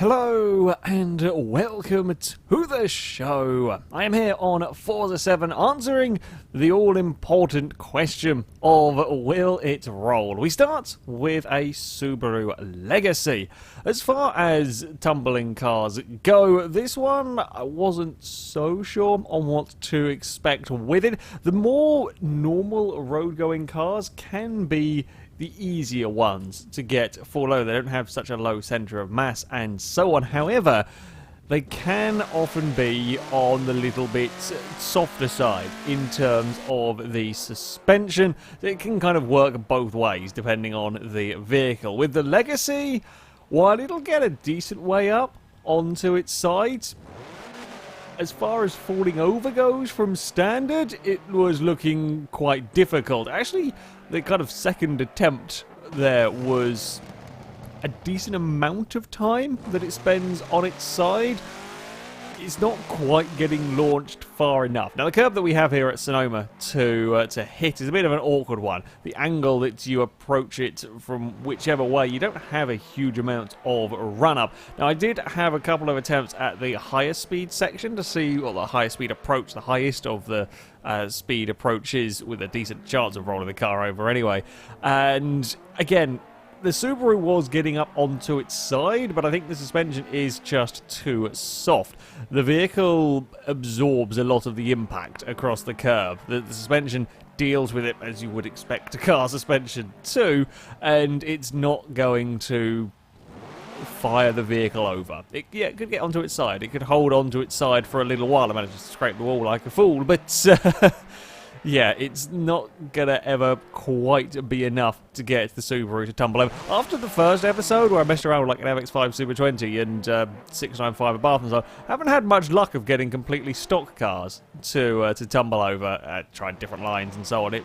Hello and welcome to the show. I am here on Forza 7 answering the all-important question of will it roll. We start with a Subaru Legacy. As far as tumbling cars go, this one I wasn't so sure on what to expect with it. The more normal road-going cars can be the easier ones to get fall over. They don't have such a low centre of mass and so on. However, they can often be on the little bit softer side in terms of the suspension. It can kind of work both ways depending on the vehicle. With the Legacy, while it'll get a decent way up onto its side, as far as falling over goes from standard, it was looking quite difficult. Actually, the kind of second attempt there was a decent amount of time that it spends on its side. It's not quite getting launched far enough. Now, the curb that we have here at Sonoma to hit is a bit of an awkward one. The angle that you approach it from whichever way, you don't have a huge amount of run-up. Now, I did have a couple of attempts at the higher speed section to see what the higher speed approach, the highest of the speed approaches with a decent chance of rolling the car over anyway. And, again, the Subaru was getting up onto its side, but I think the suspension is just too soft. The vehicle absorbs a lot of the impact across the curb. The suspension deals with it as you would expect a car suspension to, and it's not going to fire the vehicle over. It could get onto its side. It could hold onto its side for a little while. I managed to scrape the wall like a fool, but yeah, it's not gonna ever quite be enough to get the Subaru to tumble over. After the first episode, where I messed around with like an MX-5 Super 20 and 695 at Bath and so on, I haven't had much luck of getting completely stock cars to tumble over. Tried different lines and so on. It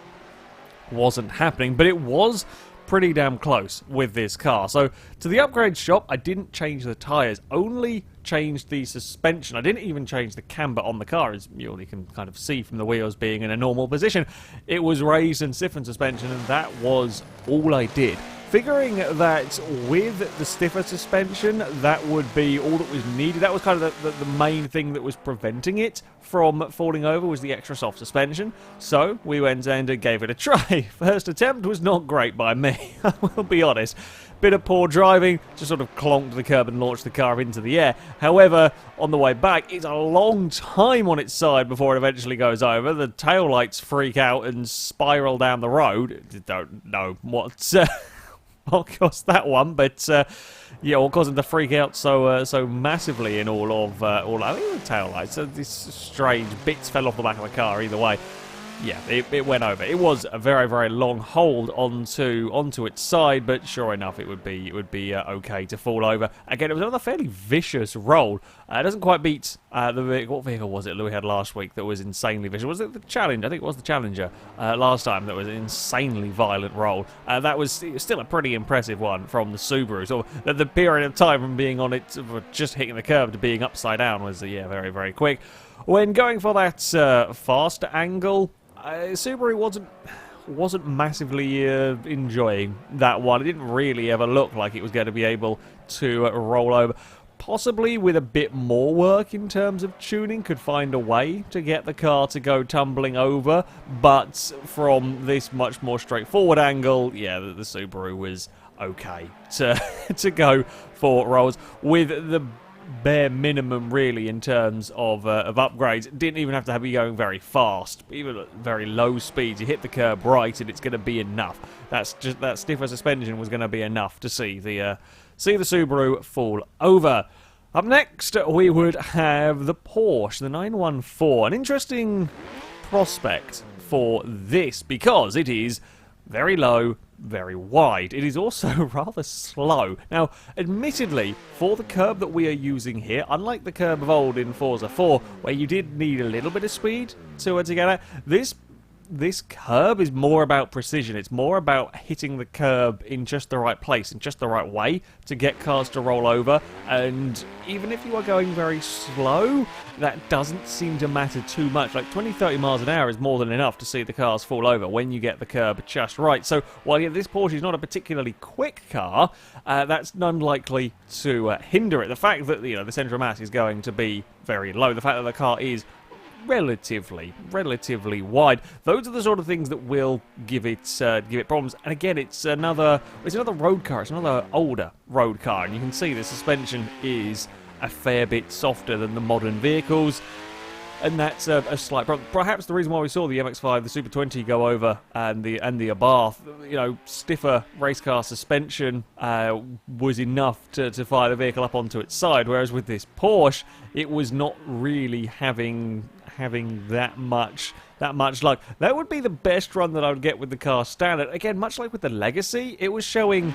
wasn't happening, but it was pretty damn close with this car. So to the upgrade shop, I didn't change the tyres, only changed the suspension. I didn't even change the camber on the car, as you already can kind of see from the wheels being in a normal position. It was raised and stiffened suspension, and that was all I did. Figuring that with the stiffer suspension, that would be all that was needed. That was kind of the main thing that was preventing it from falling over, was the extra soft suspension. So we went and gave it a try. First attempt was not great by me, I will be honest. Bit of poor driving, just sort of clonked the curb and launched the car into the air. However, on the way back, it's a long time on its side before it eventually goes over. The taillights freak out and spiral down the road. Don't know what caused that one, but yeah, what caused them to freak out so massively in all I think the taillights. These strange bits fell off the back of the car. Either way, yeah, it went over. It was a very, very long hold onto its side, but sure enough, it would be okay to fall over. Again, it was another fairly vicious roll. It doesn't quite beat the vehicle. What vehicle was it that we had last week that was insanely vicious? Was it the Challenger? I think it was the Challenger last time that was an insanely violent roll. It was still a pretty impressive one from the Subaru. So the period of time from being on it, just hitting the curb, to being upside down was yeah, very, very quick. When going for that faster angle, Subaru wasn't massively enjoying that one. It didn't really ever look like it was going to be able to roll over. Possibly with a bit more work in terms of tuning, could find a way to get the car to go tumbling over, but from this much more straightforward angle, yeah, the Subaru was okay to go for rolls. With the bare minimum really in terms of upgrades, didn't even have to be going very fast, even at very low speeds. You hit the curb right and it's going to be enough. That's just that stiffer suspension was going to be enough to see the Subaru fall over. Up next we would have the Porsche, the 914. An interesting prospect for this because it is very low, very wide. It is also rather slow. Now, admittedly, for the curb that we are using here, unlike the curb of old in Forza 4, where you did need a little bit of speed to get out, this this curb is more about precision. It's more about hitting the curb in just the right place, in just the right way to get cars to roll over. And even if you are going very slow, that doesn't seem to matter too much. Like 20-30 miles an hour is more than enough to see the cars fall over when you get the curb just right. So while this Porsche is not a particularly quick car, that's unlikely to hinder it. The fact that the centre of mass is going to be very low, the fact that the car is relatively wide. Those are the sort of things that will give it problems. And again, it's another road car. It's another older road car, and you can see the suspension is a fair bit softer than the modern vehicles. And that's a slight problem. Perhaps the reason why we saw the MX-5, the Super 20 go over, and the Abarth, stiffer race car suspension was enough to fire the vehicle up onto its side. Whereas with this Porsche, it was not really having that much luck. That would be the best run that I would get with the car standard. Again, much like with the Legacy, it was showing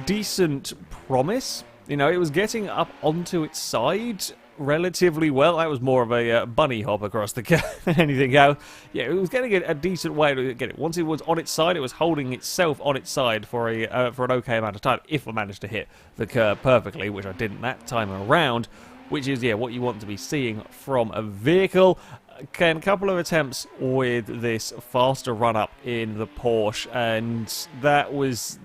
decent promise. It was getting up onto its side relatively well. That was more of a bunny hop across the car than anything else. Yeah, it was getting a decent way to get it. Once it was on its side, it was holding itself on its side for an okay amount of time, if I managed to hit the curb perfectly, which I didn't that time around, which is, what you want to be seeing from a vehicle. Again, a couple of attempts with this faster run-up in the Porsche, and that was...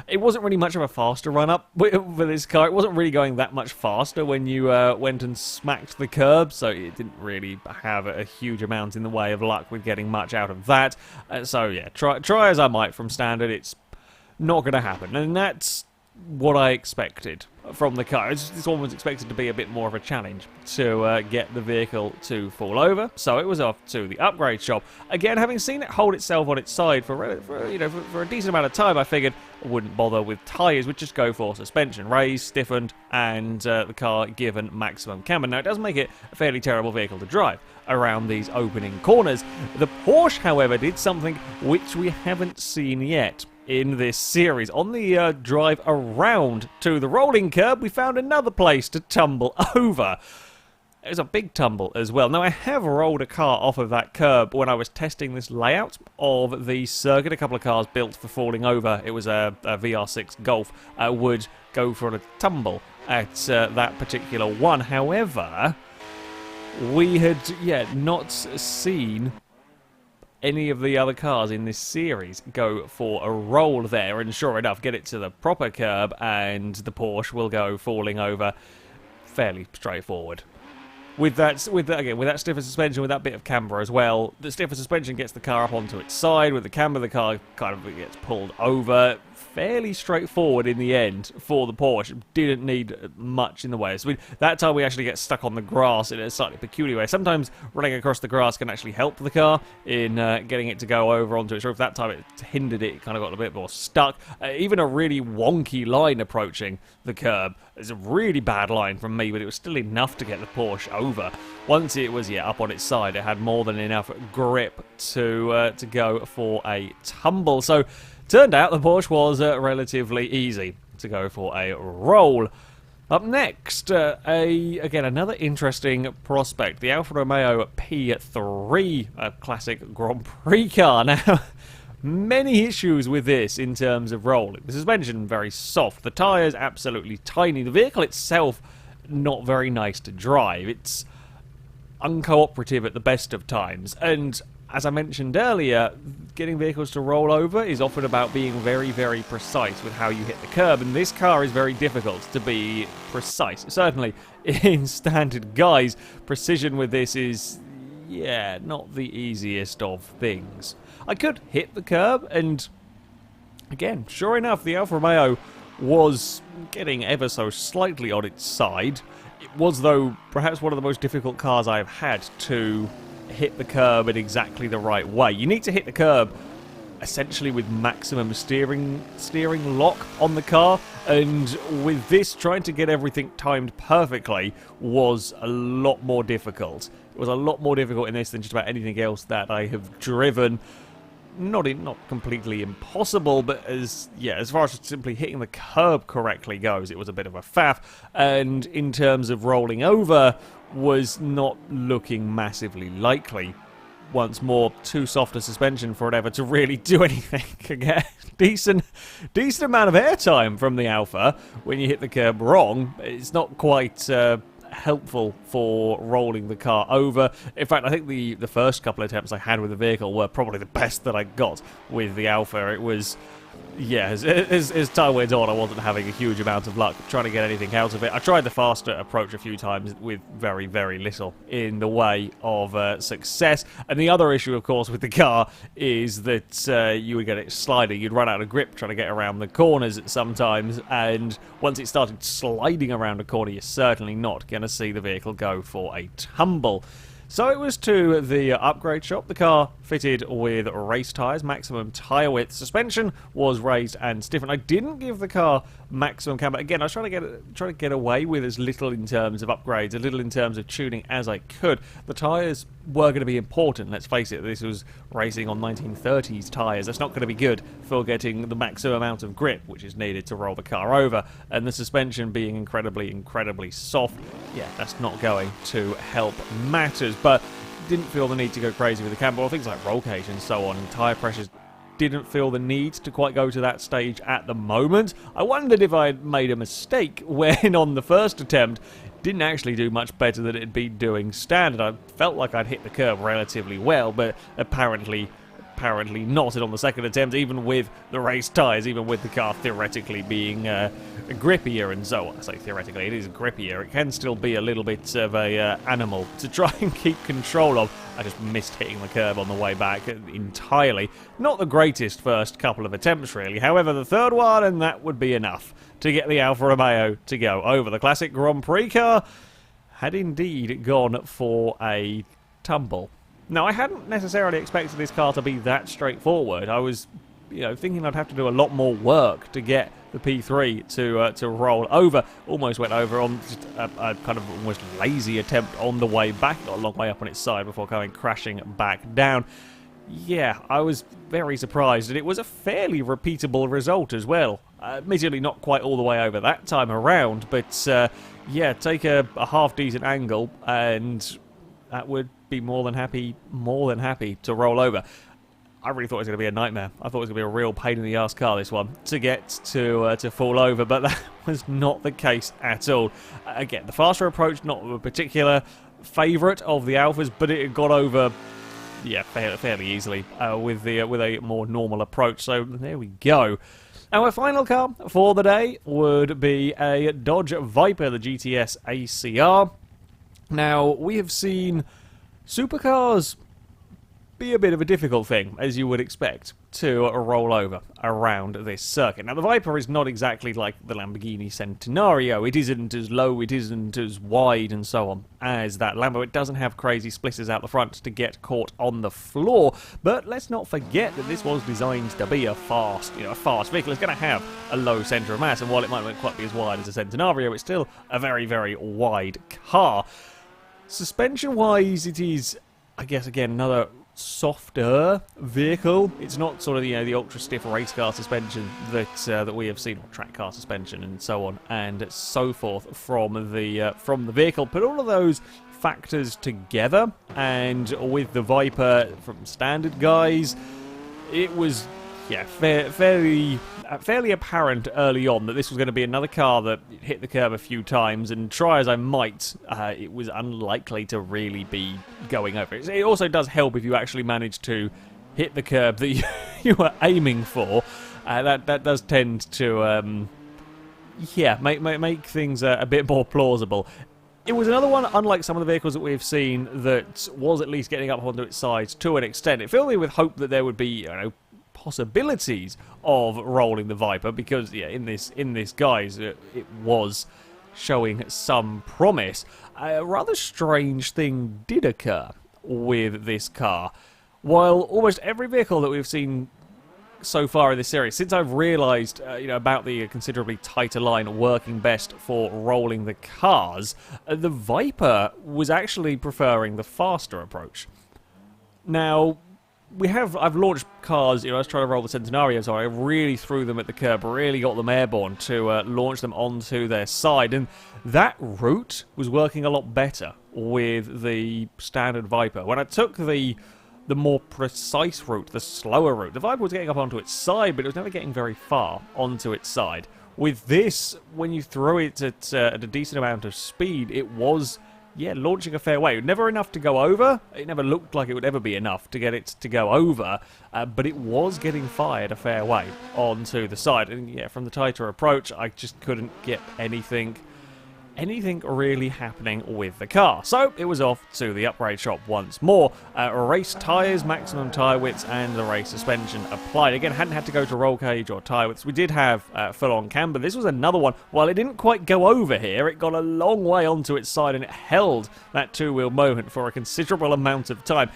it wasn't really much of a faster run-up for this car. It wasn't really going that much faster when you went and smacked the curb, so it didn't really have a huge amount in the way of luck with getting much out of that. So, yeah, try as I might from standard, it's not going to happen, and that's what I expected from the car. This one was expected to be a bit more of a challenge to get the vehicle to fall over, so it was off to the upgrade shop. Again, having seen it hold itself on its side for a decent amount of time, I figured I wouldn't bother with tyres, would just go for suspension raised, stiffened, and the car given maximum camber. Now, it does make it a fairly terrible vehicle to drive around these opening corners. The Porsche, however, did something which we haven't seen yet in this series. On the drive around to the rolling curb, we found another place to tumble over. It was a big tumble as well. Now, I have rolled a car off of that curb when I was testing this layout of the circuit. A couple of cars built for falling over. It was a VR6 Golf would go for a tumble at that particular one. However, we had not seen any of the other cars in this series go for a roll there, and sure enough, get it to the proper curb, and the Porsche will go falling over. Fairly straightforward. With that stiffer suspension, with that bit of camber as well, the stiffer suspension gets the car up onto its side. With the camber, the car kind of gets pulled over. Fairly straightforward in the end for the Porsche. Didn't need much in the way. So that time we actually get stuck on the grass in a slightly peculiar way. Sometimes running across the grass can actually help the car in getting it to go over onto its roof. That time it hindered it. It kind of got a bit more stuck. Even a really wonky line approaching the curb. It's a really bad line from me, but it was still enough to get the Porsche over. Once it was up on its side, it had more than enough grip to go for a tumble. So turned out the Porsche was relatively easy to go for a roll. Up next, again, another interesting prospect, the Alfa Romeo P3, a classic Grand Prix car. Now, many issues with this in terms of rolling. The suspension, very soft. The tyres, absolutely tiny. The vehicle itself, not very nice to drive. It's uncooperative at the best of times. And as I mentioned earlier, getting vehicles to roll over is often about being very, very precise with how you hit the curb. And this car is very difficult to be precise. Certainly, in standard guise, precision with this is, not the easiest of things. I could hit the curb, and again, sure enough, the Alfa Romeo was getting ever so slightly on its side. It was, though, perhaps one of the most difficult cars I've had to hit the curb in exactly the right way. You need to hit the curb essentially with maximum steering lock on the car, and with this, trying to get everything timed perfectly was a lot more difficult. It was a lot more difficult in this than just about anything else that I have driven. Not completely impossible, but as far as simply hitting the curb correctly goes, it was a bit of a faff. And in terms of rolling over, was not looking massively likely once more, too soft a suspension for it ever to really do anything. Again, decent amount of airtime from the Alfa when you hit the curb wrong. It's not quite helpful for rolling the car over. In fact, I think the first couple of attempts I had with the vehicle were probably the best that I got with the Alfa. It was... yeah, as time went on, I wasn't having a huge amount of luck trying to get anything out of it. I tried the faster approach a few times with very, very little in the way of success. And the other issue, of course, with the car is that you would get it sliding. You'd run out of grip trying to get around the corners sometimes, and once it started sliding around a corner, you're certainly not going to see the vehicle go for a tumble. So it was to the upgrade shop. The car fitted with race tyres, maximum tyre width. Suspension was raised and stiffened. I didn't give the car maximum camber. Again, I was trying to get away with as little in terms of upgrades, a little in terms of tuning as I could. The tyres were going to be important. Let's face it, this was racing on 1930s tyres. That's not going to be good for getting the maximum amount of grip which is needed to roll the car over. And the suspension being incredibly soft, yeah, that's not going to help matters. But didn't feel the need to go crazy with the camber or things like roll cage and so on. Tyre pressures didn't feel the need to quite go to that stage at the moment. I wondered if I had made a mistake when on the first attempt didn't actually do much better than it had been doing standard. I felt like I'd hit the curve relatively well, but apparently not. And on the second attempt, even with the race tyres, even with the car theoretically being grippier and so on. I say theoretically, it is grippier. It can still be a little bit of a animal to try and keep control of. I just missed hitting the curb on the way back entirely. Not the greatest first couple of attempts, really. However, the third one, and that would be enough to get the Alfa Romeo to go over. The classic Grand Prix car had indeed gone for a tumble. Now, I hadn't necessarily expected this car to be that straightforward. I was, thinking I'd have to do a lot more work to get the P3 to roll over. Almost went over on just a kind of almost lazy attempt on the way back. Got a long way up on its side before going crashing back down. Yeah, I was very surprised, and it was a fairly repeatable result as well. Admittedly, not quite all the way over that time around, but yeah, take a half-decent angle, and that would be more than happy to roll over. I really thought it was going to be a nightmare. I thought it was going to be a real pain in the ass car, this one, to get to fall over, but that was not the case at all. Again, the faster approach, not a particular favourite of the Alfas, but it got over, yeah, fairly easily with a more normal approach. So there we go. Our final car for the day would be a Dodge Viper, the GTS ACR. Now, we have seen supercars be a bit of a difficult thing, as you would expect, to roll over around this circuit. Now, the Viper is not exactly like the Lamborghini Centenario. It isn't as low, it isn't as wide and so on as that Lambo. It doesn't have crazy splitters out the front to get caught on the floor. But let's not forget that this was designed to be a fast vehicle. It's going to have a low centre of mass, and while it might not quite be as wide as a Centenario, it's still a very, very wide car. Suspension-wise, it is, I guess, again, another softer vehicle. It's not sort of the ultra stiff race car suspension that we have seen, or track car suspension and so on and so forth from the vehicle. Put all of those factors together, and with the Viper from standard guys, it was fairly apparent early on that this was going to be another car that hit the curb a few times, and try as I might, it was unlikely to really be going over. It also does help if you actually manage to hit the curb that you were aiming for. That does tend to make things a bit more plausible. It was another one, unlike some of the vehicles that we've seen, that was at least getting up onto its sides to an extent. It filled me with hope that there would be, possibilities of rolling the Viper, because in this guise it was showing some promise. A rather strange thing did occur with this car. While almost every vehicle that we've seen so far in this series, since I've realised about the considerably tighter line working best for rolling the cars, the Viper was actually preferring the faster approach. Now, I've launched cars, I was trying to roll the Centenario, so I really threw them at the curb, really got them airborne to launch them onto their side, and that route was working a lot better with the standard Viper. When I took the the more precise route, the slower route. The Viper was getting up onto its side, but it was never getting very far onto its side. With this, when you throw it at a decent amount of speed, it was, yeah, launching a fair way. Never enough to go over. It never looked like it would ever be enough to get it to go over, but it was getting fired a fair way onto the side. And yeah, from the tighter approach, I just couldn't get anything really happening with the car. So it was off to the upgrade shop once more. Race tyres, maximum tyre widths, and the race suspension applied. Again, hadn't had to go to roll cage or tyre widths. We did have full-on camber. This was another one. While it didn't quite go over here, it got a long way onto its side and it held that two-wheel moment for a considerable amount of time.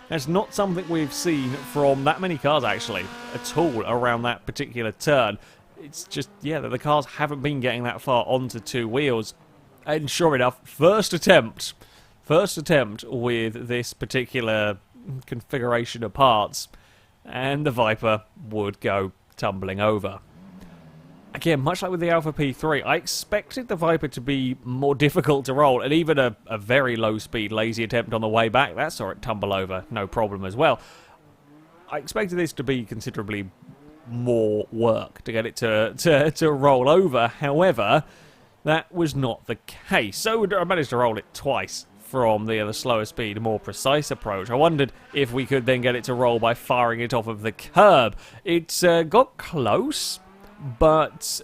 That's not something we've seen from that many cars, actually, at all around that particular turn. It's just, yeah, that the cars haven't been getting that far onto two wheels. And sure enough, first attempt with this particular configuration of parts, and the Viper would go tumbling over. Again, much like with the Alfa P3, I expected the Viper to be more difficult to roll, and even a very low-speed, lazy attempt on the way back, that saw it tumble over, no problem as well. I expected this to be considerably more work to get it to roll over, however, that was not the case. So I managed to roll it twice from the slower speed, more precise approach. I wondered if we could then get it to roll by firing it off of the curb. It got close, but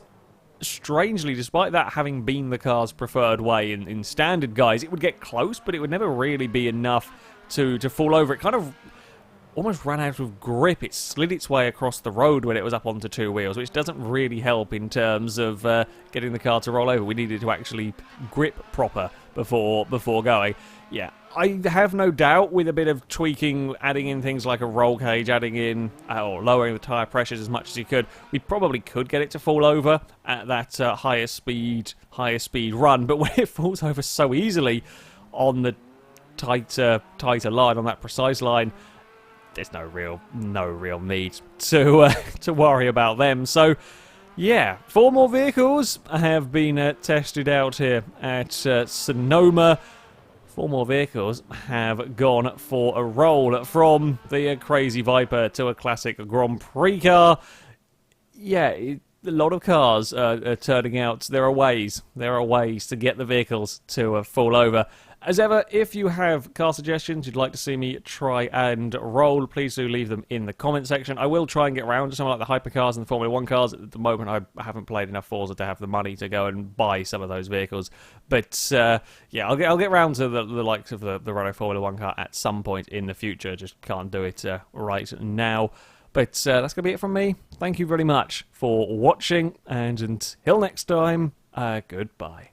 strangely, despite that having been the car's preferred way in standard guise, it would get close, but it would never really be enough to fall over. It kind of almost ran out of grip. It slid its way across the road when it was up onto two wheels, which doesn't really help in terms of getting the car to roll over. We needed to actually grip proper before going. Yeah, I have no doubt with a bit of tweaking, adding in things like a roll cage, adding in or lowering the tyre pressures as much as you could, we probably could get it to fall over at that higher speed run. But when it falls over so easily on the tighter line, on that precise line, there's no real need to worry about them. So, yeah, 4 more vehicles have been tested out here at Sonoma. 4 more vehicles have gone for a roll, from the crazy Viper to a classic Grand Prix car. Yeah, a lot of cars are turning out. There are ways to get the vehicles to fall over. As ever, if you have car suggestions you'd like to see me try and roll, please do leave them in the comment section. I will try and get around to some like the hypercars and the Formula 1 cars. At the moment, I haven't played enough Forza to have the money to go and buy some of those vehicles. But, yeah, I'll get around to the likes of the Renault Formula 1 car at some point in the future. Just can't do it right now. But that's going to be it from me. Thank you very much for watching, and until next time, goodbye.